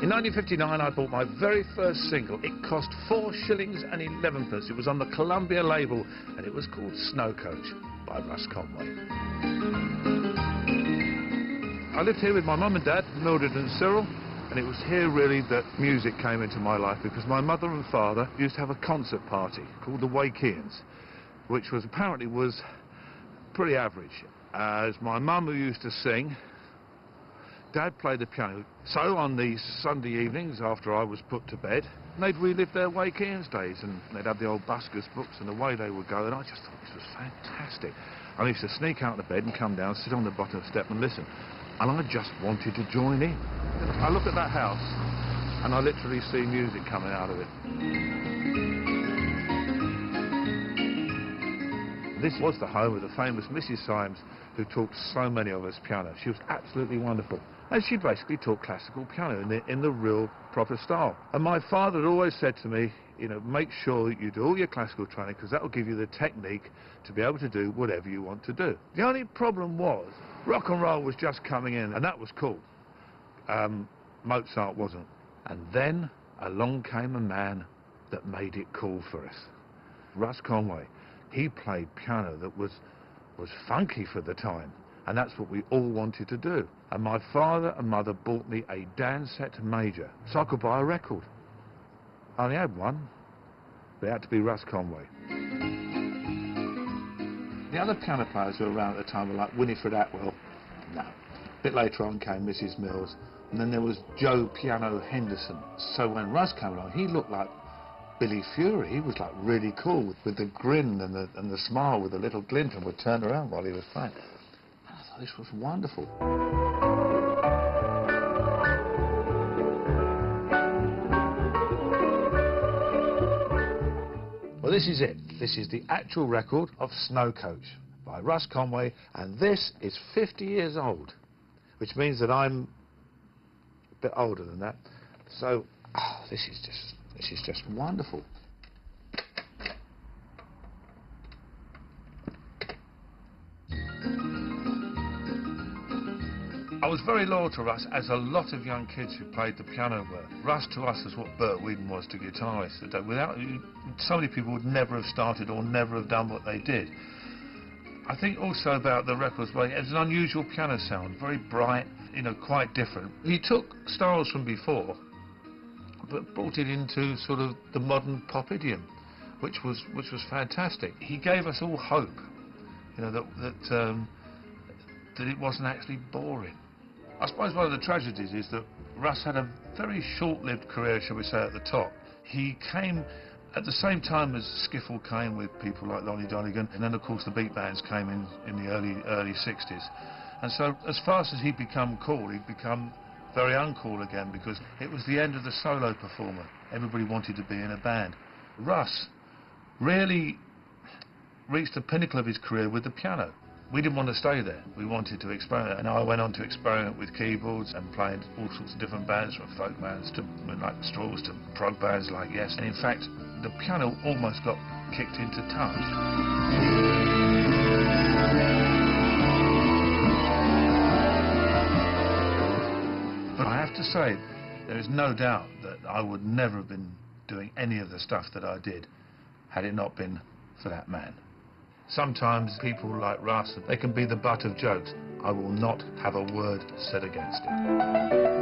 In 1959, I bought my very first single. It cost 4 shillings and 11pence. It was on the Columbia label, and it was called Snow Coach by Russ Conway. I lived here with my mum and dad, Mildred and Cyril, and it was here really that music came into my life, because my mother and father used to have a concert party called the Wakeman, which was apparently was pretty average. As my mum, who used to sing, Dad played the piano. So on these Sunday evenings after I was put to bed, they'd relive their Wakeman days, and they'd have the old buskers books and away they would go, and I just thought this was fantastic. I used to sneak out of bed and come down, sit on the bottom step and listen, and I just wanted to join in. I look at that house and I literally see music coming out of it. This was the home of the famous Mrs. Symes, who taught so many of us piano. She was absolutely wonderful. And she basically taught classical piano in the real proper style. And my father had always said to me, you know, make sure that you do all your classical training, because that will give you the technique to be able to do whatever you want to do. The only problem was, rock and roll was just coming in, and that was cool. Mozart wasn't. And then along came a man that made it cool for us. Russ Conway. He played piano that was funky for the time, and that's what we all wanted to do. And my father and mother bought me a Dansette Major, so I could buy a record. I only had one, but it had to be Russ Conway. The other piano players who were around at the time were like Winifred Atwell. No. A bit later on came Mrs. Mills, and then there was Joe Piano Henderson. So when Russ came along, he looked like Billy Fury. He was like really cool with the grin and the smile with a little glint, and would turn around while he was playing. And I thought this was wonderful. Well, this is it. This is the actual record of Snow Coach by Russ Conway, and this is 50 years old, which means that I'm a bit older than that. So, this is just wonderful. I was very loyal to Russ, as a lot of young kids who played the piano were. Russ to us is what Bert Whedon was to guitarists. Without, so many people would never have started or never have done what they did. I think also about the records, well, it's an unusual piano sound, very bright, you know, quite different. He took styles from before, but brought it into sort of the modern pop idiom, which was fantastic. He gave us all hope, you know, that it wasn't actually boring. I suppose one of the tragedies is that Russ had a very short-lived career, shall we say, at the top. He came at the same time as skiffle came with people like Lonnie Donegan, and then of course the beat bands came in the early 60s. And so as fast as he'd become cool, he'd become very uncool again, because it was the end of the solo performer. Everybody wanted to be in a band. Russ really reached the pinnacle of his career with the piano. We didn't want to stay there. We wanted to experiment, and I went on to experiment with keyboards and played all sorts of different bands, from folk bands to like Straws to prog bands like Yes. And in fact, the piano almost got kicked into touch. But I have to say, there is no doubt that I would never have been doing any of the stuff that I did had it not been for that man. Sometimes people like Russ, they can be the butt of jokes. I will not have a word said against it.